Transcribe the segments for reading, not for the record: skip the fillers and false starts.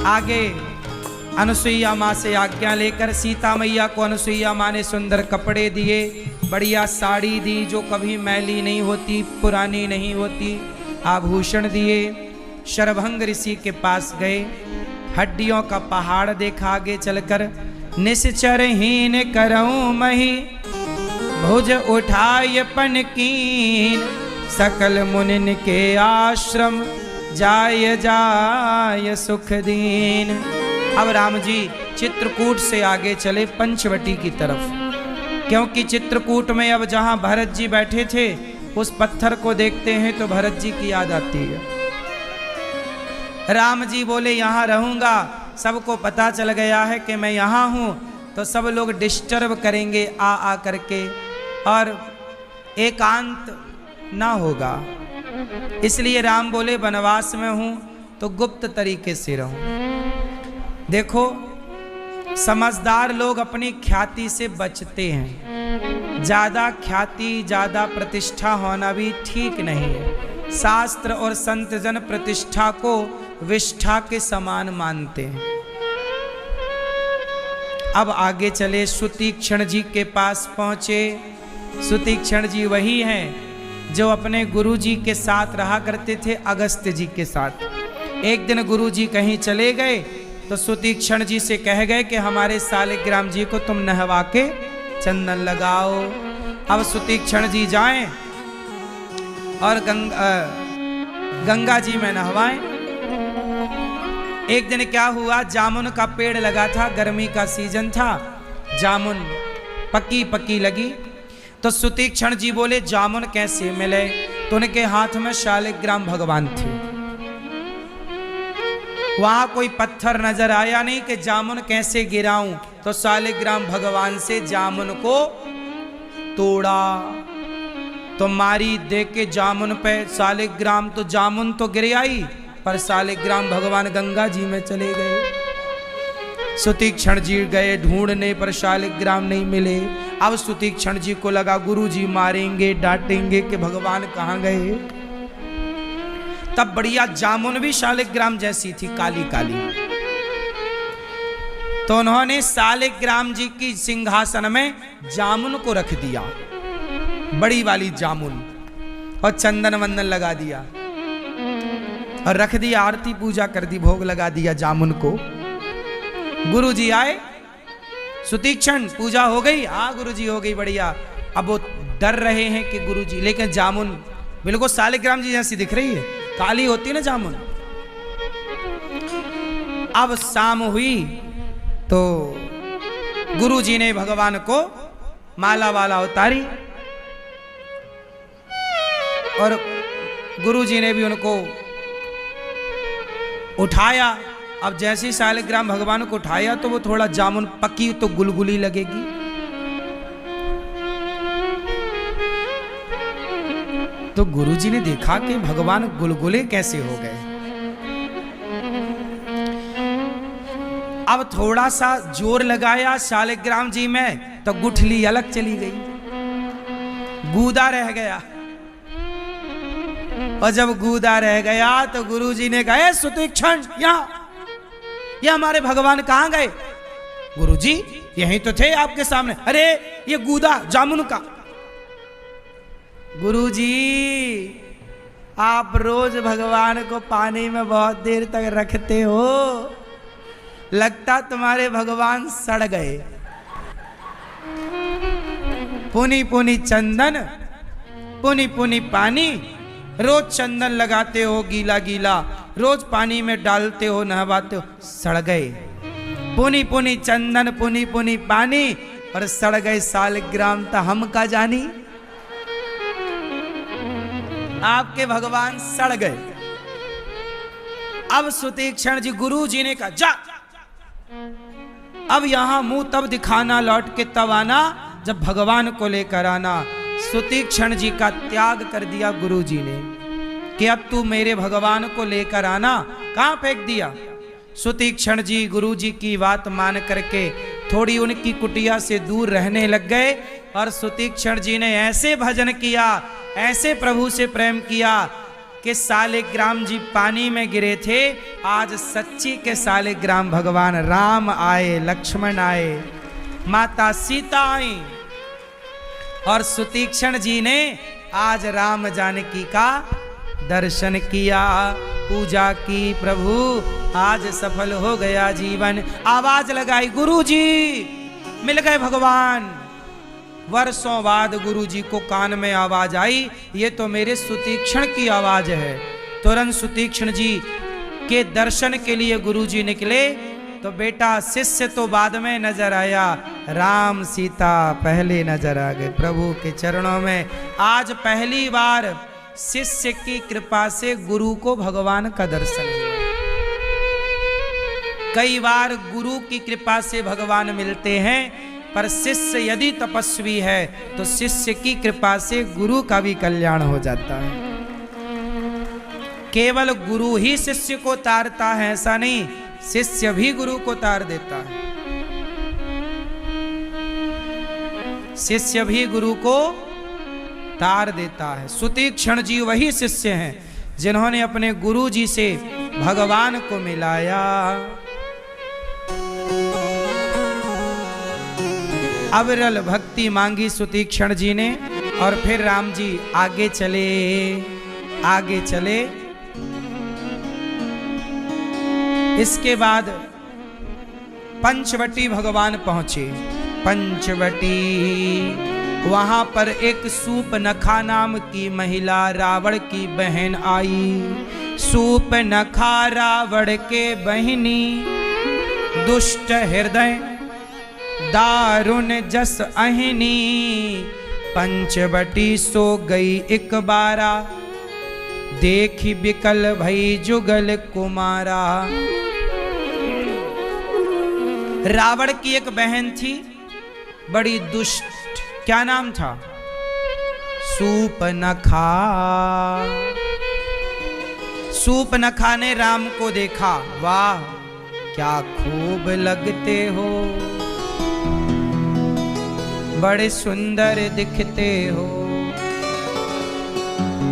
आगे अनुसुईया माँ से आज्ञा लेकर सीता मैया को अनुसुईया माँ ने सुंदर कपड़े दिए, बढ़िया साड़ी दी जो कभी मैली नहीं होती, पुरानी नहीं होती, आभूषण दिए। शरभंग ऋषि के पास गए, हड्डियों का पहाड़ देखा आगे चलकर। निश्चरहीन करऊं मही भुज उठाय पनकीन, सकल मुनिन के आश्रम जाय जाय सुख दीन। अब राम जी चित्रकूट से आगे चले पंचवटी की तरफ, क्योंकि चित्रकूट में अब जहां भरत जी बैठे थे उस पत्थर को देखते हैं तो भरत जी की याद आती है। राम जी बोले यहां रहूंगा, सबको पता चल गया है कि मैं यहां हूं तो सब लोग डिस्टर्ब करेंगे आ करके और एकांत ना होगा, इसलिए राम बोले वनवास में हूं तो गुप्त तरीके से रहूं। देखो समझदार लोग अपनी ख्याति से बचते हैं, ज्यादा ख्याति ज्यादा प्रतिष्ठा होना भी ठीक नहीं है। शास्त्र और संत जन प्रतिष्ठा को विष्ठा के समान मानते हैं। अब आगे चले, सुतीक्षण जी के पास पहुंचे। सुतीक्षण जी वही हैं जो अपने गुरु जी के साथ रहा करते थे, अगस्त्य जी के साथ। एक दिन गुरु जी कहीं चले गए तो सुतीक्षण जी से कह गए कि हमारे सालिग्राम जी को तुम नहवा के चंदन लगाओ। अब सुतीक्षण जी जाएं और गंगा जी में नहवाएं। एक दिन क्या हुआ, जामुन का पेड़ लगा था, गर्मी का सीजन था, जामुन पकी पकी लगी। तो सुतीक्षण जी बोले जामुन कैसे मिले, तो उनके हाथ में शालिग्राम भगवान थे। वहां कोई पत्थर नजर आया नहीं कि जामुन कैसे गिराऊं, तो शालिग्राम भगवान से जामुन को तोड़ा तो मारी दे के जामुन पे शालिग्राम, तो जामुन तो गिर आई पर शालिग्राम भगवान गंगा जी में चले गए। सुतीक्षण जी गए ढूंढने पर शालिग्राम नहीं मिले। अब सुतीक्षण जी को लगा गुरु जी मारेंगे डांटेंगे कि भगवान कहाँ गए। तब बढ़िया जामुन भी शालिग्राम जैसी थी, काली काली। तो उन्होंने शालिग्राम जी की सिंहासन में जामुन को रख दिया, बड़ी वाली जामुन, और चंदन वंदन लगा दिया और रख दिया, आरती पूजा कर दी, भोग लगा दिया जामुन को। गुरु जी आए, सुतीक्षण पूजा हो गई, हाँ गुरु जी हो गई, बढ़िया। अब वो डर रहे हैं कि गुरु जी, लेकिन जामुन बिल्कुल शालिग्राम जी जैसी दिख रही है, काली होती है ना जामुन। अब शाम हुई तो गुरु जी ने भगवान को माला वाला उतारी और गुरु जी ने भी उनको उठाया। अब जैसे ही शालिग्राम भगवान को उठाया तो वो थोड़ा जामुन पकी तो गुलगुली लगेगी। तो गुरुजी ने देखा कि भगवान गुलगुले कैसे हो गए। अब थोड़ा सा जोर लगाया शालिग्राम जी में तो गुठली अलग चली गई, गूदा रह गया। और जब गूदा रह गया तो गुरुजी ने कहा, सुतीक्षण यहाँ, ये हमारे भगवान कहाँ गए? गुरुजी यहीं तो थे आपके सामने। अरे ये गूदा जामुन का। गुरुजी आप रोज भगवान को पानी में बहुत देर तक रखते हो, लगता तुम्हारे भगवान सड़ गए। पुनी पुनी चंदन पुनी पुनी पानी, रोज चंदन लगाते हो गीला गीला, रोज पानी में डालते हो नहवाते हो, सड़ गए। पुनी पुनी चंदन पुनी पुनी पानी और सड़ गए शालिग्राम, तो हम का जानी। आपके भगवान सड़ गए। अब सुतीक्षण जी, गुरु जी ने कहा जा, अब यहां मुंह तब दिखाना, लौट के तब आना जब भगवान को लेकर आना। सुतीक्षण जी का त्याग कर दिया गुरु जी ने कि अब तू मेरे भगवान को लेकर आना। कहां फेंक दिया? सुतीक्षण जी गुरु जी की बात मान करके थोड़ी उनकी कुटिया से दूर रहने लग गए। और सुतीक्षण जी ने ऐसे भजन किया, ऐसे प्रभु से प्रेम किया कि सालिग्राम जी पानी में गिरे थे, आज सच्ची के सालिग्राम भगवान राम आए, लक्ष्मण आए, माता सीता आई और सुतीक्षण जी ने आज राम जानकी का दर्शन किया, पूजा की, प्रभु आज सफल हो गया जीवन। आवाज लगाई, गुरुजी मिल गए भगवान। वर्षों बाद गुरुजी को कान में आवाज आई, ये तो मेरे सुतीक्षण की आवाज है। तुरंत सुतीक्षण जी के दर्शन के लिए गुरुजी निकले तो बेटा शिष्य तो बाद में नजर आया, राम सीता पहले नजर आ गए प्रभु के चरणों में। आज पहली बार शिष्य की कृपा से गुरु को भगवान का दर्शन हुआ। कई बार गुरु की कृपा से भगवान मिलते हैं, पर शिष्य यदि तपस्वी है तो शिष्य की कृपा से गुरु का भी कल्याण हो जाता है। केवल गुरु ही शिष्य को तारता है ऐसा नहीं, शिष्य भी गुरु को तार देता है। शिष्य भी गुरु को तार देता है। सुतीक्षण जी वही शिष्य हैं जिन्होंने अपने गुरु जी से भगवान को मिलाया। अविरल भक्ति मांगी सुतीक्षण जी ने और फिर राम जी आगे चले, आगे चले। इसके बाद पंचवटी भगवान पहुंचे। पंचवटी, वहां पर एक सूपनखा नाम की महिला रावण की बहन आई। सूपनखा रावण के बहिनी, दुष्ट हृदय दारुण जस अहिनी। पंचवटी सो गई एक बारा, देखी बिकल भई जुगल कुमारा। रावण की एक बहन थी बड़ी दुष्ट, क्या नाम था? सूपनखा। सूपनखा ने राम को देखा, वाह क्या खूब लगते हो, बड़े सुंदर दिखते हो।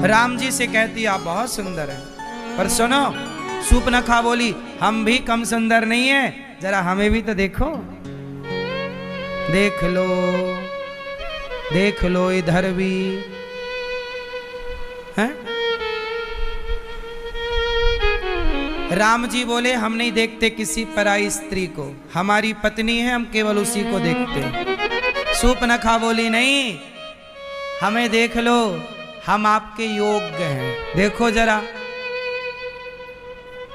राम जी से कहती आप बहुत सुंदर हैं। पर सुनो, सूपनखा बोली हम भी कम सुंदर नहीं है, जरा हमें भी तो देखो। देख लो, देख लो इधर भी हैं? राम जी बोले हम नहीं देखते किसी पराई स्त्री को, हमारी पत्नी है, हम केवल उसी को देखते हैं। सूपनखा बोली नहीं, हमें देख लो, हम आपके योग्य हैं। देखो जरा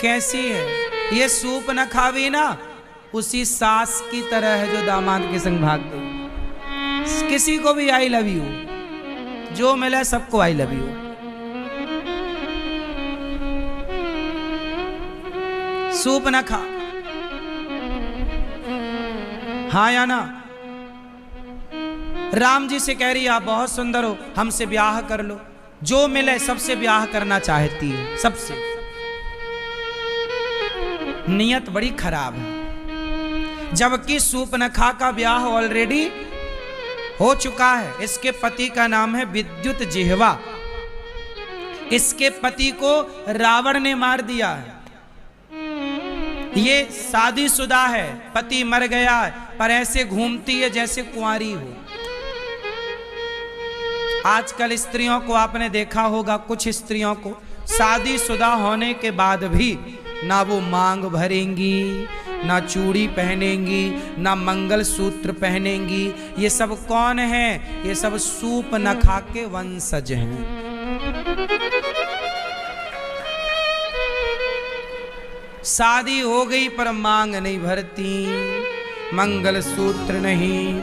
कैसी है ये सूपनखा भी ना उसी सास की तरह है जो दामाद के संग भाग गई। किसी को भी आई लव यू, जो मिले सबको आई लव यू। सूपनखा, हाँ या ना? राम जी से कह रही आप बहुत सुंदर हो, हमसे ब्याह कर लो। जो मिले सबसे ब्याह करना चाहती है, सबसे। नियत बड़ी खराब है। जबकि सूपनखा का ब्याह ऑलरेडी हो चुका है। इसके पति का नाम है विद्युत जिह्वा। इसके पति को रावण ने मार दिया है। ये शादीशुदा है, पति मर गया है, पर ऐसे घूमती है जैसे कुंवारी हो। आजकल स्त्रियों को आपने देखा होगा, कुछ स्त्रियों को शादीशुदा होने के बाद भी ना वो मांग भरेंगी, ना चूड़ी पहनेंगी, ना मंगलसूत्र पहनेंगी। ये सब कौन है? ये सब सूपनखा के वंशज हैं। शादी हो गई पर मांग नहीं भरती, मंगलसूत्र नहीं,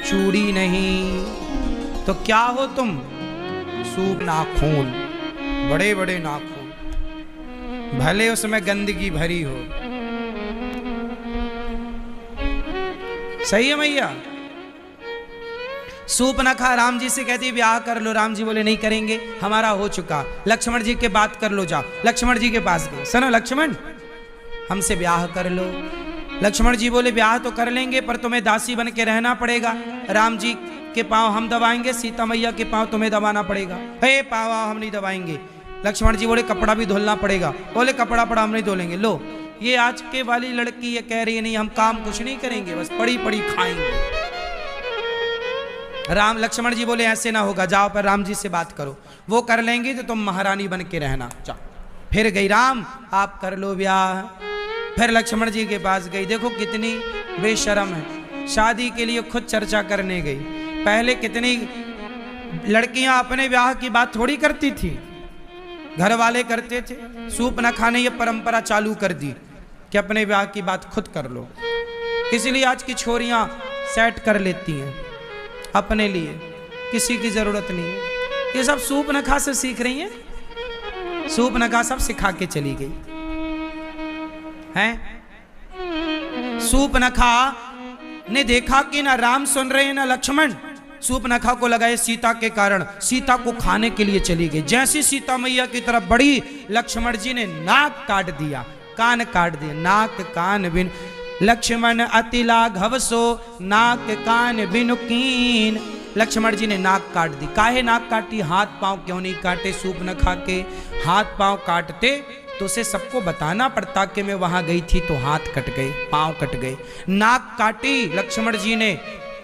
चूड़ी नहीं, तो क्या हो तुम? सूप नाखून, बड़े बड़े नाखून, भले उसमें गंदगी भरी हो। सही है मैया? सूपनखा राम जी से कहती ब्याह कर लो। राम जी बोले नहीं करेंगे, हमारा हो चुका। लक्ष्मण जी के बात कर लो, जाओ। लक्ष्मण जी के पास गए, सुनो लक्ष्मण हमसे ब्याह कर लो। लक्ष्मण जी बोले ब्याह तो कर लेंगे, पर तुम्हें दासी बन के रहना पड़ेगा। राम जी के पांव हम दबाएंगे, सीता मैया के पांव तुम्हें दबाना पड़ेगा। हे पांव हम नहीं दबाएंगे। लक्ष्मण जी बोले कपड़ा भी धुलना पड़ेगा। बोले कपड़ा पड़ा हम नहीं धोलेंगे। लो ये आज के वाली लड़की ये कह रही है नहीं हम काम कुछ नहीं करेंगे, बस पड़ी पड़ी खाएंगे। राम लक्ष्मण जी बोले ऐसे ना होगा, जाओ पर राम जी से बात करो, वो कर लेंगे तो तुम महारानी बन के रहना। जाओ। फिर गई राम आप कर लो ब्याह। फिर लक्ष्मण जी के पास गई। देखो कितनी बेशरम है, शादी के लिए खुद चर्चा करने गई। पहले कितनी लड़कियां अपने ब्याह की बात थोड़ी करती थी, घर वाले करते थे। सूप न खाने ये परंपरा चालू कर दी कि अपने ब्याह की बात खुद कर लो। इसलिए आज की छोरियां सेट कर लेती हैं अपने लिए, किसी की जरूरत नहीं है। ये सब सूप न खा से सीख रही हैं, सूप न खा सब सिखा के चली गई हैं। सूप न खा ने देखा कि ना राम सुन रहे हैं ना लक्ष्मण, सूप नखा को लगाए सीता के कारण, सीता को खाने के लिए चली गई। जैसी सीता मैया की तरफ बढ़ी लक्ष्मण जी ने नाक काट दिया, कान काट दिया। नाक कान बिन लक्ष्मण अति लाघव सो, नाक कान बिनु कीन। लक्ष्मण जी ने नाक काट दी। काहे नाक काटी? हाथ पांव क्यों नहीं काटे? सूप न खा के हाथ पांव काटते तो उसे सबको बताना पड़ता कि मैं वहां गई थी तो हाथ कट गए, पांव कट गए। नाक काटी लक्ष्मण जी ने,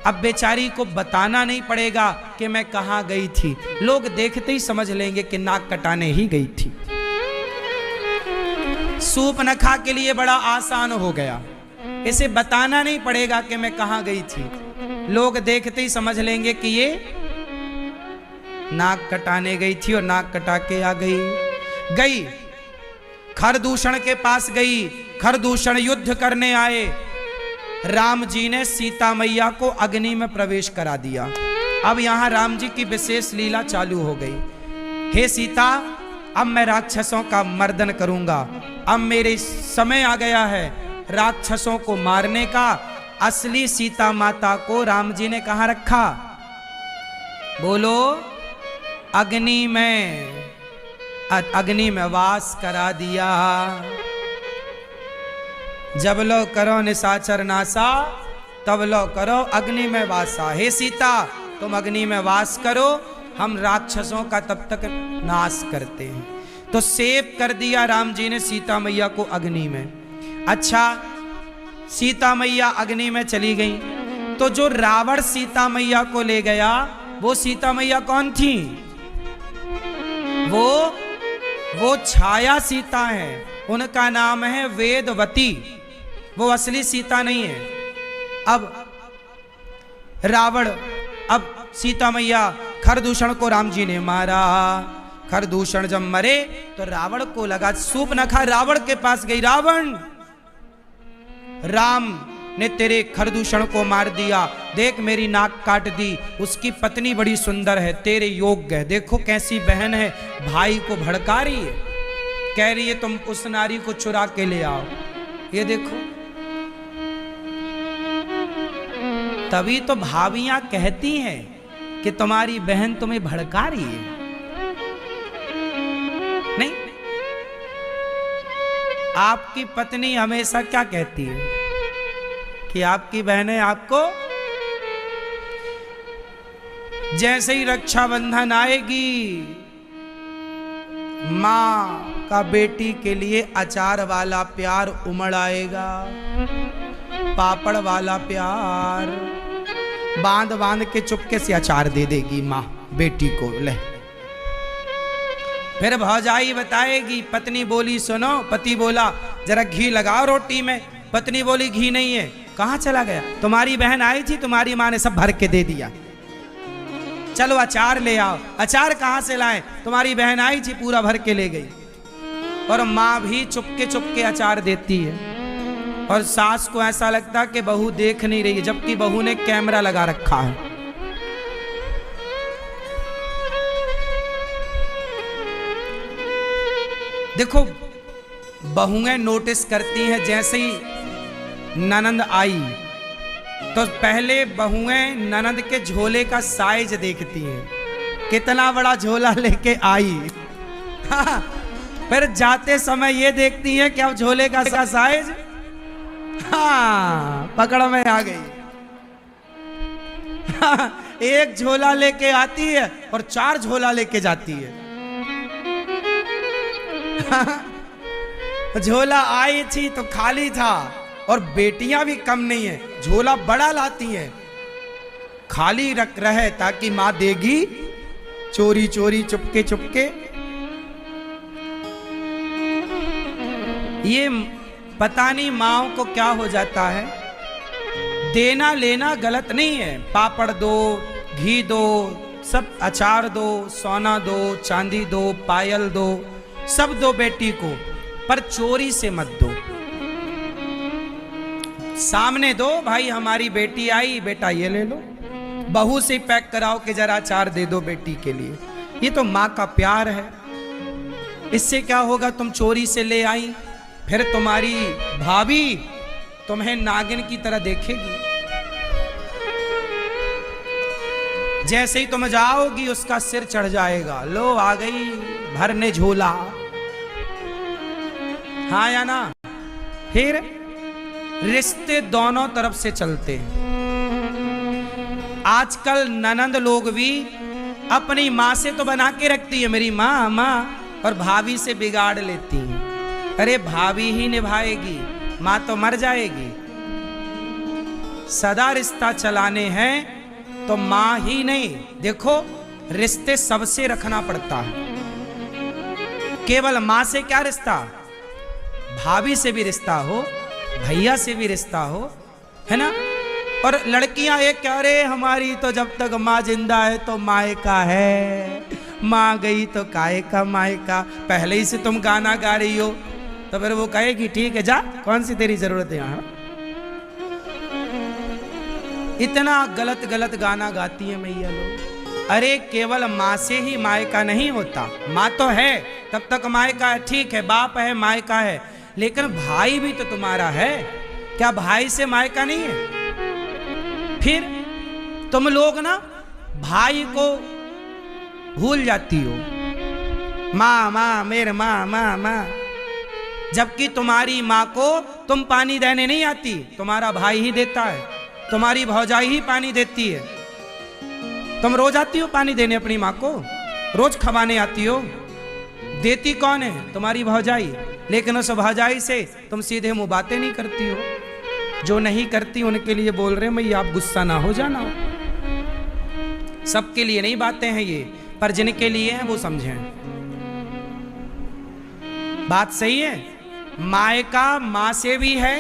अब बेचारी को बताना नहीं पड़ेगा कि मैं कहां गई थी, लोग देखते ही समझ लेंगे कि नाक कटाने ही गई थी। सूप नखा के लिए बड़ा आसान हो गया, इसे बताना नहीं पड़ेगा कि मैं कहां गई थी, लोग देखते ही समझ लेंगे कि ये नाक कटाने गई थी और नाक कटा के आ गई। खरदूषण के पास गई, खरदूषण युद्ध करने आए। राम जी ने सीता मैया को अग्नि में प्रवेश करा दिया। अब यहां राम जी की विशेष लीला चालू हो गई। हे सीता, अब मैं राक्षसों का मर्दन करूंगा, अब मेरे समय आ गया है राक्षसों को मारने का। असली सीता माता को राम जी ने कहां रखा? बोलो, अग्नि में वास करा दिया। जब लो करो निशाचर नासा, तब लो करो अग्नि में वासा। हे सीता, तुम अग्नि में वास करो, हम राक्षसों का तब तक नाश करते हैं। तो सेव कर दिया राम जी ने सीता मैया को अग्नि में। अच्छा, सीता मैया अग्नि में चली गई तो जो रावण सीता मैया को ले गया, वो सीता मैया कौन थी? वो छाया सीता है, उनका नाम है वेदवती, वो असली सीता नहीं है। अब रावण, अब सीता मैया, खरदूषण को राम जी ने मारा। खरदूषण जब मरे तो रावण को लगा सूप न खा, रावण के पास गई। रावण, राम ने तेरे खरदूषण को मार दिया, देख मेरी नाक काट दी, उसकी पत्नी बड़ी सुंदर है, तेरे योग्य है। देखो कैसी बहन है, भाई को भड़का रही है, कह रही है तुम उस नारी को चुरा के ले आओ। ये देखो, तभी तो भाभियां कहती हैं कि तुम्हारी बहन तुम्हें भड़का रही है। नहीं, आपकी पत्नी हमेशा क्या कहती है कि आपकी बहनें आपको, जैसे ही रक्षाबंधन आएगी, माँ का बेटी के लिए अचार वाला प्यार उमड़ आएगा, पापड़ वाला प्यार, बांध बांध के चुपके से अचार दे देगी माँ बेटी को। ले, फिर भौजाई बताएगी, पत्नी बोली सुनो, पति बोला जरा घी लगाओ रोटी में, पत्नी बोली घी नहीं है, कहाँ चला गया? तुम्हारी बहन आई थी, तुम्हारी माँ ने सब भर के दे दिया, चलो अचार ले आओ। अचार कहाँ से लाए? तुम्हारी बहन आई थी, पूरा भर के ले गई। और माँ भी चुपके चुपके अचार देती है, और सास को ऐसा लगता कि बहू देख नहीं रही है, जबकि बहू ने कैमरा लगा रखा है। देखो, बहुएं नोटिस करती हैं, जैसे ही ननंद आई तो पहले बहुएं ननंद के झोले का साइज देखती हैं, कितना बड़ा झोला लेके आई। फिर जाते समय ये देखती हैं कि अब झोले का साइज, हाँ, पकड़ में आ गई। एक झोला लेके आती है और 4 झोला लेके जाती है। झोला आई थी तो खाली था, और बेटियां भी कम नहीं है, झोला बड़ा लाती है, खाली रख रहे ताकि मां देगी चोरी चोरी चुपके चुपके। ये पता नहीं माओ को क्या हो जाता है। देना लेना गलत नहीं है, पापड़ दो, घी दो, सब अचार दो, सोना दो, चांदी दो, पायल दो, सब दो बेटी को, पर चोरी से मत दो। सामने दो, भाई हमारी बेटी आई, बेटा ये ले लो। बहू से पैक कराओ कि जरा अचार दे दो बेटी के लिए, ये तो माँ का प्यार है। इससे क्या होगा, तुम चोरी से ले आई, फिर तुम्हारी भाभी तुम्हें नागिन की तरह देखेगी। जैसे ही तुम जाओगी उसका सिर चढ़ जाएगा, लो आ गई भरने झोला। हाँ या ना। फिर रिश्ते दोनों तरफ से चलते हैं। आजकल ननंद लोग भी अपनी माँ से तो बना के रखती है, मेरी माँ माँ, और भाभी से बिगाड़ लेती है। अरे भाभी ही निभाएगी, माँ तो मर जाएगी। सदा रिश्ता चलाने हैं तो माँ ही नहीं, देखो रिश्ते सबसे रखना पड़ता है। केवल माँ से क्या रिश्ता, भाभी से भी रिश्ता हो, भैया से भी रिश्ता हो, है ना। और लड़कियां एक कह रहे, हमारी तो जब तक माँ जिंदा है तो मायका है, माँ गई तो काहे का मायका। पहले ही से तुम गाना गा रही हो तो फिर वो कहेगी ठीक है जा, कौन सी तेरी जरूरत है यहाँ। इतना गलत गलत गाना गाती है मैया लोग। अरे केवल माँ से ही मायका नहीं होता, माँ तो है तब तक मायका है, ठीक है, बाप है मायका है, लेकिन भाई भी तो तुम्हारा है, क्या भाई से मायका नहीं है। फिर तुम लोग ना भाई को भूल जाती हो, माँ माँ मेरे माँ माँ माँ, जबकि तुम्हारी माँ को तुम पानी देने नहीं आती, तुम्हारा भाई ही देता है, तुम्हारी भौजाई ही पानी देती है। तुम रोज आती हो पानी देने अपनी माँ को, रोज खवाने आती हो, देती कौन है, तुम्हारी भौजाई। लेकिन उस भौजाई से तुम सीधे मुंह बातें नहीं करती हो। जो नहीं करती उनके लिए बोल रहे मैया, आप गुस्सा ना हो जाना। सबके लिए नहीं बातें हैं ये, पर जिनके लिए हैं वो समझें। बात सही है। मायका माँ से भी है,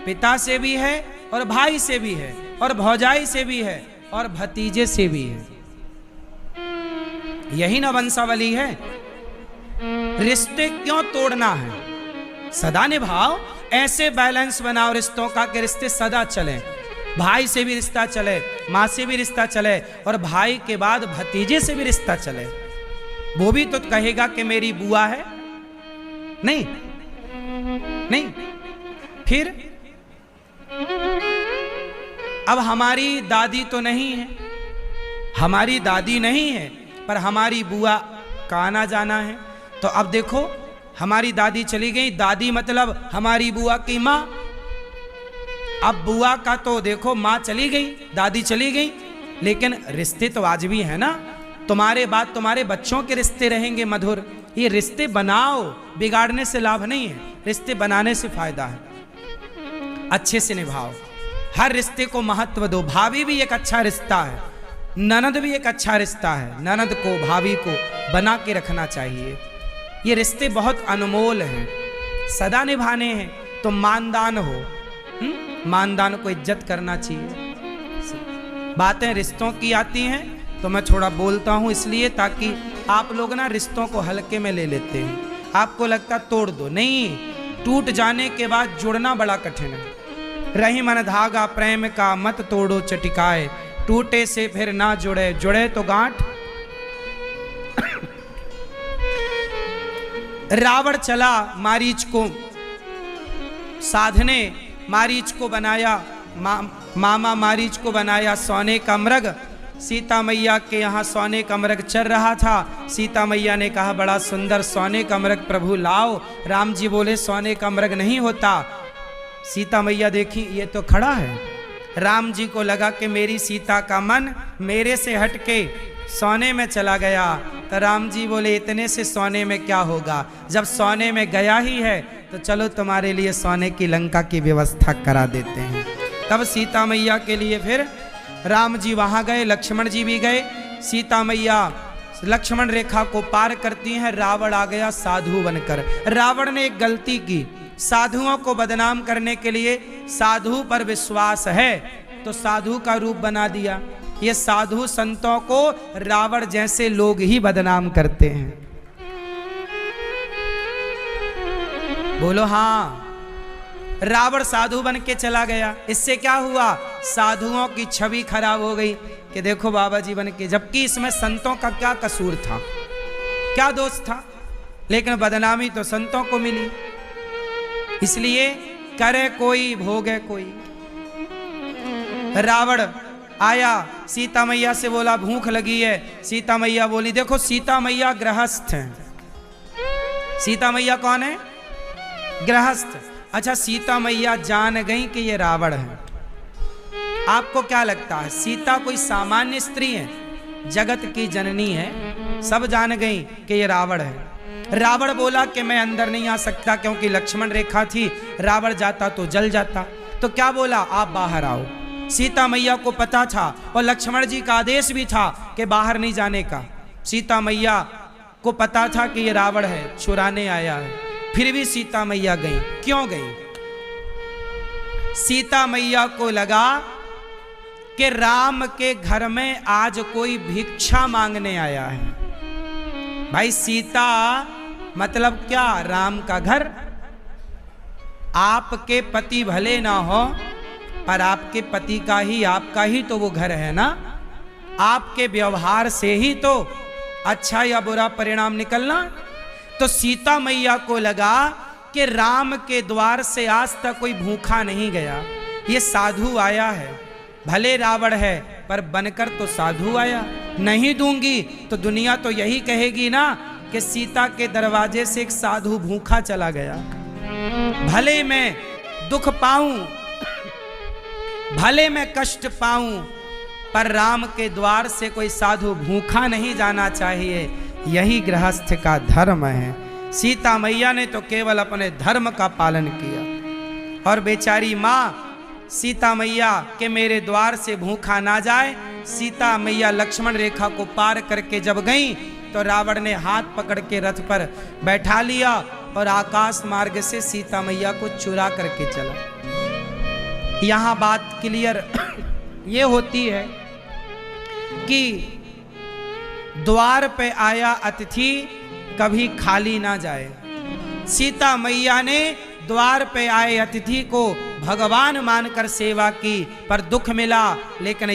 पिता से भी है, और भाई से भी है, और भौजाई से भी है, और भतीजे से भी है। यही ना वंशावली है। रिश्ते क्यों तोड़ना है, सदा निभाओ, ऐसे बैलेंस बनाओ रिश्तों का कि रिश्ते सदा चले। भाई से भी रिश्ता चले, माँ से भी रिश्ता चले, और भाई के बाद भतीजे से भी रिश्ता चले। वो भी तो कहेगा कि मेरी बुआ है, नहीं नहीं। फिर अब हमारी दादी तो नहीं है, हमारी दादी नहीं है, पर हमारी बुआ का आना जाना है। तो अब देखो हमारी दादी चली गई, दादी मतलब हमारी बुआ की माँ। अब बुआ का तो देखो माँ चली गई, दादी चली गई, लेकिन रिश्ते तो आज भी है ना। तुम्हारे बाद तुम्हारे बच्चों के रिश्ते रहेंगे मधुर। ये रिश्ते बनाओ, बिगाड़ने से लाभ नहीं है, रिश्ते बनाने से फायदा है। अच्छे से निभाओ, हर रिश्ते को महत्व दो। भाभी भी एक अच्छा रिश्ता है, ननद भी एक अच्छा रिश्ता है। ननद को भाभी को बना के रखना चाहिए। ये रिश्ते बहुत अनमोल हैं, सदा निभाने हैं। तो मानदान हो, मानदान को इज्जत करना चाहिए। बातें रिश्तों की आती हैं तो मैं थोड़ा बोलता हूँ इसलिए, ताकि आप लोग ना रिश्तों को हल्के में ले लेते हैं। आपको लगता तोड़ दो, नहीं, टूट जाने के बाद जुड़ना बड़ा कठिन है। रही मन धागा प्रेम का मत तोड़ो चटिकाए, टूटे से फिर ना जुड़े, जुड़े तो गांठ। रावण चला मारीच को साधने, मारीच को बनाया मामा मारीच को बनाया सोने का मृग। सीता मैया के यहाँ सोने का मृग चल रहा था। सीता मैया ने कहा बड़ा सुंदर सोने का मृग प्रभु लाओ। राम जी बोले सोने का मृग नहीं होता। सीता मैया देखी ये तो खड़ा है। राम जी को लगा कि मेरी सीता का मन मेरे से हटके सोने में चला गया। तो राम जी बोले इतने से सोने में क्या होगा, जब सोने में गया ही है तो चलो तुम्हारे लिए सोने की लंका की व्यवस्था करा देते हैं। तब सीता मैया के लिए फिर राम जी वहाँ गए, लक्ष्मण जी भी गए। सीता मैया लक्ष्मण रेखा को पार करती हैं, रावण आ गया साधु बनकर। रावण ने एक गलती की, साधुओं को बदनाम करने के लिए साधु पर विश्वास है तो साधु का रूप बना दिया। ये साधु संतों को रावण जैसे लोग ही बदनाम करते हैं। बोलो हाँ। रावण साधु बन के चला गया, इससे क्या हुआ, साधुओं की छवि खराब हो गई कि देखो बाबा जी बन के, जबकि इसमें संतों का क्या कसूर था, क्या दोष था, लेकिन बदनामी तो संतों को मिली। इसलिए करे कोई भोगे कोई। रावण आया, सीता मैया से बोला भूख लगी है। सीता मैया बोली, देखो सीता मैया गृहस्थ हैं। सीता मैया कौन है, गृहस्थ। अच्छा, सीता मैया जान गई कि ये रावण है। आपको क्या लगता है, सीता कोई सामान्य स्त्री है, जगत की जननी है, सब जान गई कि ये रावण है। रावण बोला कि मैं अंदर नहीं आ सकता क्योंकि लक्ष्मण रेखा थी, रावण जाता तो जल जाता। तो क्या बोला, आप बाहर आओ। सीता मैया को पता था और लक्ष्मण जी का आदेश भी था कि बाहर नहीं जाने का। सीता मैया को पता था कि ये रावण है, चुराने आया है, फिर भी सीता मैया गई। क्यों गई, सीता मैया को लगा कि राम के घर में आज कोई भिक्षा मांगने आया है। भाई सीता मतलब क्या, राम का घर। आपके पति भले ना हो पर आपके पति का ही, आपका ही तो वो घर है ना। आपके व्यवहार से ही तो अच्छा या बुरा परिणाम निकलना। तो सीता मैया को लगा कि राम के द्वार से आज तक कोई भूखा नहीं गया, ये साधु आया है, भले रावण है पर बनकर तो साधु आया। नहीं दूंगी तो दुनिया तो यही कहेगी ना कि सीता के दरवाजे से एक साधु भूखा चला गया। भले मैं दुख पाऊं, भले मैं कष्ट पाऊं, पर राम के द्वार से कोई साधु भूखा नहीं जाना चाहिए। यही गृहस्थ का धर्म है। सीता मैया ने तो केवल अपने धर्म का पालन किया। और बेचारी माँ सीता मैया के मेरे द्वार से भूखा ना जाए, सीता मैया लक्ष्मण रेखा को पार करके जब गई तो रावण ने हाथ पकड़ के रथ पर बैठा लिया और आकाश मार्ग से सीता मैया को चुरा करके चला। यहाँ बात क्लियर ये होती है कि द्वार पे आया अतिथि कभी खाली ना जाए। सीता मैया ने द्वार पे आए अतिथि को भगवान मानकर सेवा की, पर दुख मिला, लेकिन